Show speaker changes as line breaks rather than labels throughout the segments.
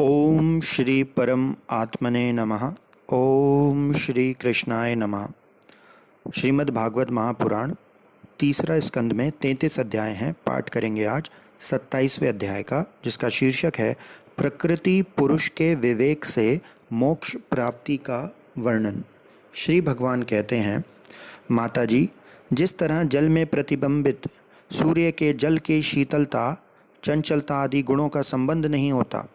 ओम श्री परम आत्मने नमः। ओम श्री कृष्णाय नमः। श्रीमद् भागवत महापुराण तीसरा स्कंद में 33 अध्याय हैं। पाठ करेंगे आज 27वें अध्याय का, जिसका शीर्षक है प्रकृति पुरुष के विवेक से मोक्ष प्राप्ति का वर्णन। श्री भगवान कहते हैं, माता जी, जिस तरह जल में प्रतिबिंबित सूर्य के जल की शीतलता, चंचलता आदि गुणों का संबंध नहीं होता,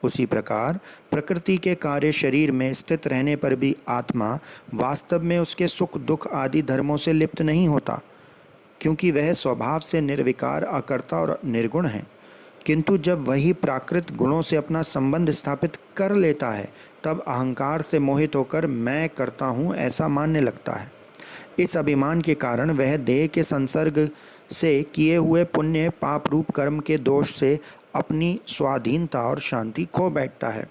उसी प्रकार प्रकृति के कार्य शरीर में स्थित रहने पर भी आत्मा वास्तव में उसके सुख दुख आदि धर्मों से लिप्त नहीं होता, क्योंकि वह स्वभाव से निर्विकार, अकर्ता और निर्गुण है। किंतु जब वही प्राकृत गुणों से अपना संबंध स्थापित कर लेता है, तब अहंकार से मोहित होकर मैं करता हूँ ऐसा मानने लगता है। इस अभिमान के कारण वह देह के संसर्ग से किए हुए पुण्य पाप रूप कर्म के दोष से अपनी स्वाधीनता और शांति खो बैठता है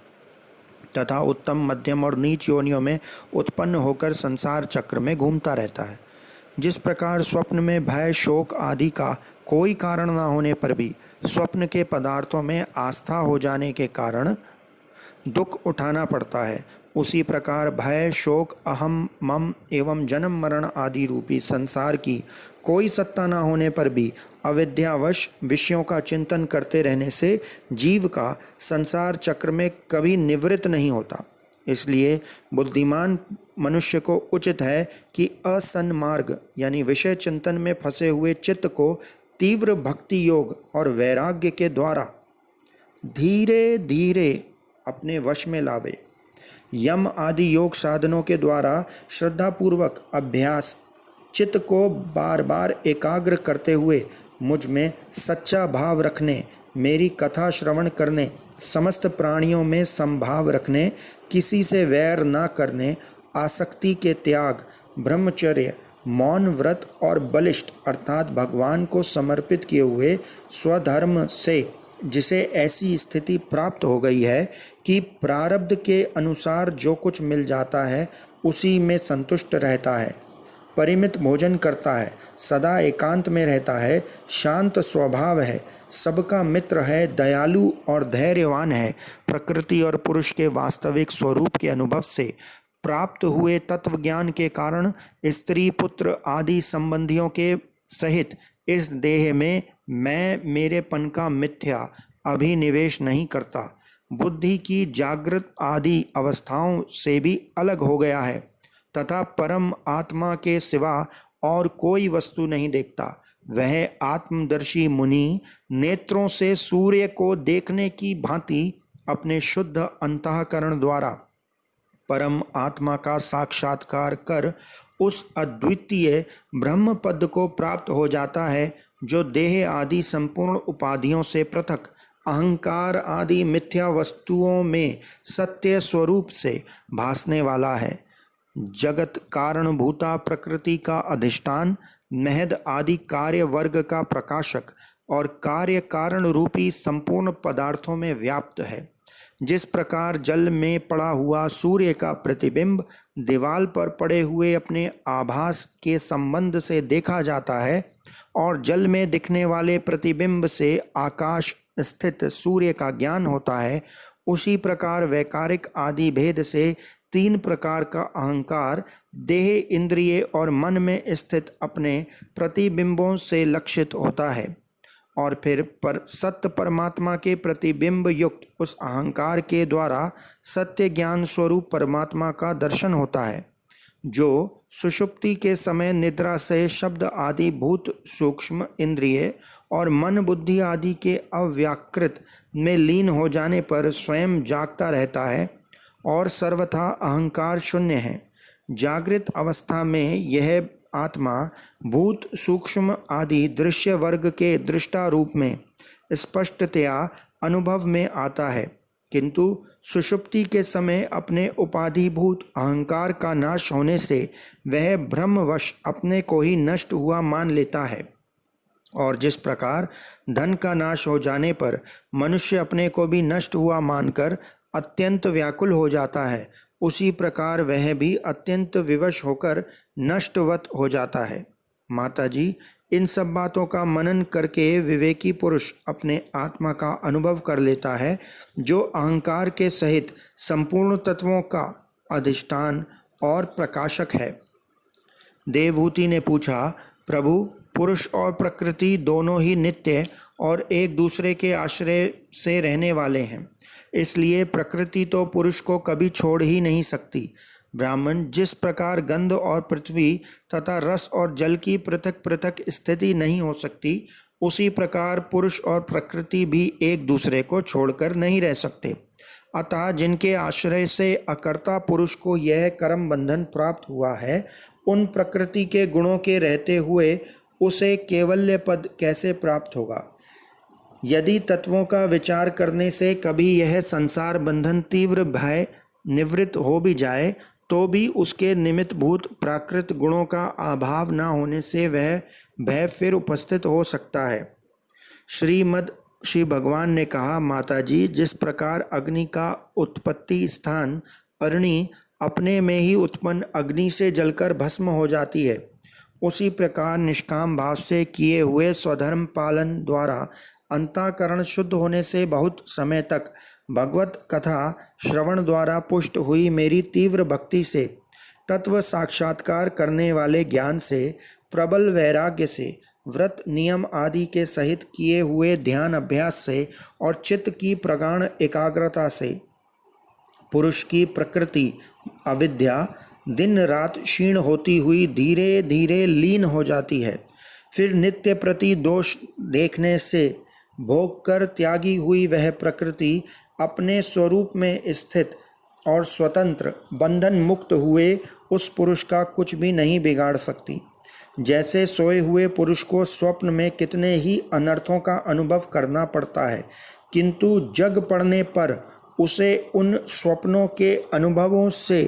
तथा उत्तम, मध्यम और नीच योनियों में उत्पन्न होकर संसार चक्र में घूमता रहता है। जिस प्रकार स्वप्न में भय, शोक आदि का कोई कारण न होने पर भी स्वप्न के पदार्थों में आस्था हो जाने के कारण दुख उठाना पड़ता है, उसी प्रकार भय, शोक, अहम, मम एवं जन्म मरण आदि रूपी संसार की कोई सत्ता न होने पर भी अविद्यावश विषयों का चिंतन करते रहने से जीव का संसार चक्र में कभी निवृत्त नहीं होता। इसलिए बुद्धिमान मनुष्य को उचित है कि असन्मार्ग यानी विषय चिंतन में फंसे हुए चित्त को तीव्र भक्ति योग और वैराग्य के द्वारा धीरे धीरे अपने वश में लावे। यम आदि योग साधनों के द्वारा श्रद्धापूर्वक अभ्यास चित्त को बार बार एकाग्र करते हुए मुझ में सच्चा भाव रखने, मेरी कथा श्रवण करने, समस्त प्राणियों में समभाव रखने, किसी से वैर न करने, आसक्ति के त्याग, ब्रह्मचर्य, मौन व्रत और बलिष्ठ अर्थात भगवान को समर्पित किए हुए स्वधर्म से जिसे ऐसी स्थिति प्राप्त हो गई है कि प्रारब्ध के अनुसार जो कुछ मिल जाता है उसी में संतुष्ट रहता है, परिमित भोजन करता है, सदा एकांत में रहता है, शांत स्वभाव है, सबका मित्र है, दयालु और धैर्यवान है, प्रकृति और पुरुष के वास्तविक स्वरूप के अनुभव से प्राप्त हुए तत्व ज्ञान के कारण स्त्री पुत्र आदि संबंधियों के सहित इस देह में मैं मेरेपन का मिथ्या अभिनिवेश नहीं करता, बुद्धि की जागृत आदि अवस्थाओं से भी अलग हो गया है तथा परम आत्मा के सिवा और कोई वस्तु नहीं देखता। वह आत्मदर्शी मुनि नेत्रों से सूर्य को देखने की भांति अपने शुद्ध अंतःकरण द्वारा परम आत्मा का साक्षात्कार कर उस अद्वितीय ब्रह्म पद को प्राप्त हो जाता है, जो देह आदि संपूर्ण उपाधियों से पृथक, अहंकार आदि मिथ्या वस्तुओं में सत्य स्वरूप से भासने वाला है। जगत कारणभूता प्रकृति का अधिष्ठान, महद आदि कार्य वर्ग का प्रकाशक और कार्य कारण रूपी संपूर्ण पदार्थों में व्याप्त है। जिस प्रकार जल में पड़ा हुआ सूर्य का प्रतिबिंब दीवाल पर पड़े हुए अपने आभास के संबंध से देखा जाता है और जल में दिखने वाले प्रतिबिंब से आकाश स्थित सूर्य का ज्ञान होता है, उसी प्रकार वैकारिक आदि भेद से तीन प्रकार का अहंकार देह, इंद्रिय और मन में स्थित अपने प्रतिबिंबों से लक्षित होता है और फिर सत्य परमात्मा के प्रतिबिंब युक्त उस अहंकार के द्वारा सत्य ज्ञान स्वरूप परमात्मा का दर्शन होता है, जो सुषुप्ति के समय निद्रा से शब्द आदि भूत सूक्ष्म इंद्रिय और मन बुद्धि आदि के अव्याकृत में लीन हो जाने पर स्वयं जागता रहता है और सर्वथा अहंकार शून्य है। जागृत अवस्था में यह आत्मा भूत सूक्ष्म आदि दृश्य वर्ग के दृष्टा रूप में स्पष्टतया अनुभव में आता है, किंतु सुषुप्ति के समय अपने उपाधिभूत अहंकार का नाश होने से वह ब्रह्मवश अपने को ही नष्ट हुआ मान लेता है। और जिस प्रकार धन का नाश हो जाने पर मनुष्य अपने को भी नष्ट हुआ मानकर अत्यंत व्याकुल हो जाता है, उसी प्रकार वह भी अत्यंत विवश होकर नष्टवत हो जाता है। माता जी, इन सब बातों का मनन करके विवेकी पुरुष अपने आत्मा का अनुभव कर लेता है, जो अहंकार के सहित संपूर्ण तत्वों का अधिष्ठान और प्रकाशक है। देवहूति ने पूछा, प्रभु, पुरुष और प्रकृति दोनों ही नित्य और एक दूसरे के आश्रय से रहने वाले हैं, इसलिए प्रकृति तो पुरुष को कभी छोड़ ही नहीं सकती। ब्राह्मण, जिस प्रकार गंध और पृथ्वी तथा रस और जल की पृथक पृथक स्थिति नहीं हो सकती, उसी प्रकार पुरुष और प्रकृति भी एक दूसरे को छोड़कर नहीं रह सकते। अतः जिनके आश्रय से अकर्ता पुरुष को यह कर्म बंधन प्राप्त हुआ है, उन प्रकृति के गुणों के रहते हुए उसे केवल्य पद कैसे प्राप्त होगा? यदि तत्वों का विचार करने से कभी यह संसार बंधन तीव्र भय निवृत्त हो भी जाए, तो भी उसके निमित्त भूत प्राकृत गुणों का अभाव न होने से वह भय फिर उपस्थित हो सकता है। श्री भगवान ने कहा, माताजी, जिस प्रकार अग्नि का उत्पत्ति स्थान अरणि अपने में ही उत्पन्न अग्नि से जलकर भस्म हो जाती है, उसी प्रकार निष्काम भाव से किए हुए स्वधर्म पालन द्वारा अंतःकरण शुद्ध होने से बहुत समय तक भगवत कथा श्रवण द्वारा पुष्ट हुई मेरी तीव्र भक्ति से, तत्व साक्षात्कार करने वाले ज्ञान से, प्रबल वैराग्य से, व्रत नियम आदि के सहित किए हुए ध्यान अभ्यास से और चित्त की प्रगाढ़ एकाग्रता से पुरुष की प्रकृति अविद्या दिन रात क्षीण होती हुई धीरे धीरे लीन हो जाती है। फिर नित्य प्रति दोष देखने से भोग कर त्यागी हुई वह प्रकृति अपने स्वरूप में स्थित और स्वतंत्र बंधन मुक्त हुए उस पुरुष का कुछ भी नहीं बिगाड़ सकती। जैसे सोए हुए पुरुष को स्वप्न में कितने ही अनर्थों का अनुभव करना पड़ता है, किंतु जग पड़ने पर उसे उन स्वप्नों के अनुभवों से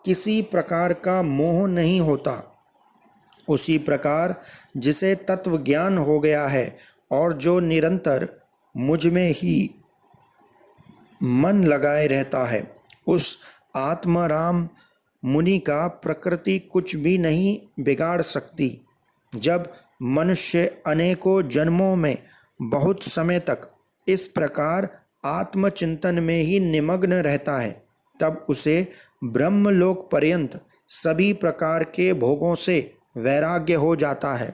किसी प्रकार का मोह नहीं होता, उसी प्रकार जिसे तत्व ज्ञान हो गया है और जो निरंतर मुझ में ही मन लगाए रहता है, उस आत्माराम मुनि का प्रकृति कुछ भी नहीं बिगाड़ सकती। जब मनुष्य अनेकों जन्मों में बहुत समय तक इस प्रकार आत्मचिंतन में ही निमग्न रहता है, तब उसे ब्रह्मलोक पर्यंत सभी प्रकार के भोगों से वैराग्य हो जाता है।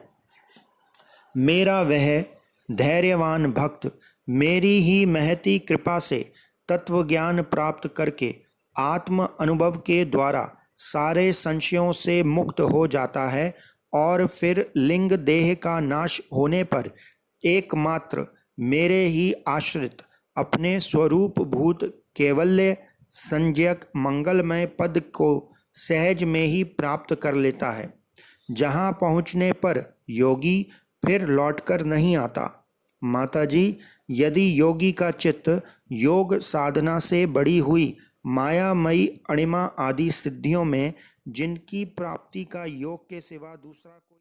मेरा वह धैर्यवान भक्त मेरी ही महती कृपा से तत्व ज्ञान प्राप्त करके आत्म अनुभव के द्वारा सारे संशयों से मुक्त हो जाता है और फिर लिंग देह का नाश होने पर एकमात्र मेरे ही आश्रित अपने स्वरूप भूत केवल्य संज्ञक मंगलमय पद को सहज में ही प्राप्त कर लेता है, जहाँ पहुँचने पर योगी फिर लौटकर नहीं आता। माताजी, यदि योगी का चित्त योग साधना से बड़ी हुई मायामयी अणिमा आदि सिद्धियों में, जिनकी प्राप्ति का योग के सिवा दूसरा कोई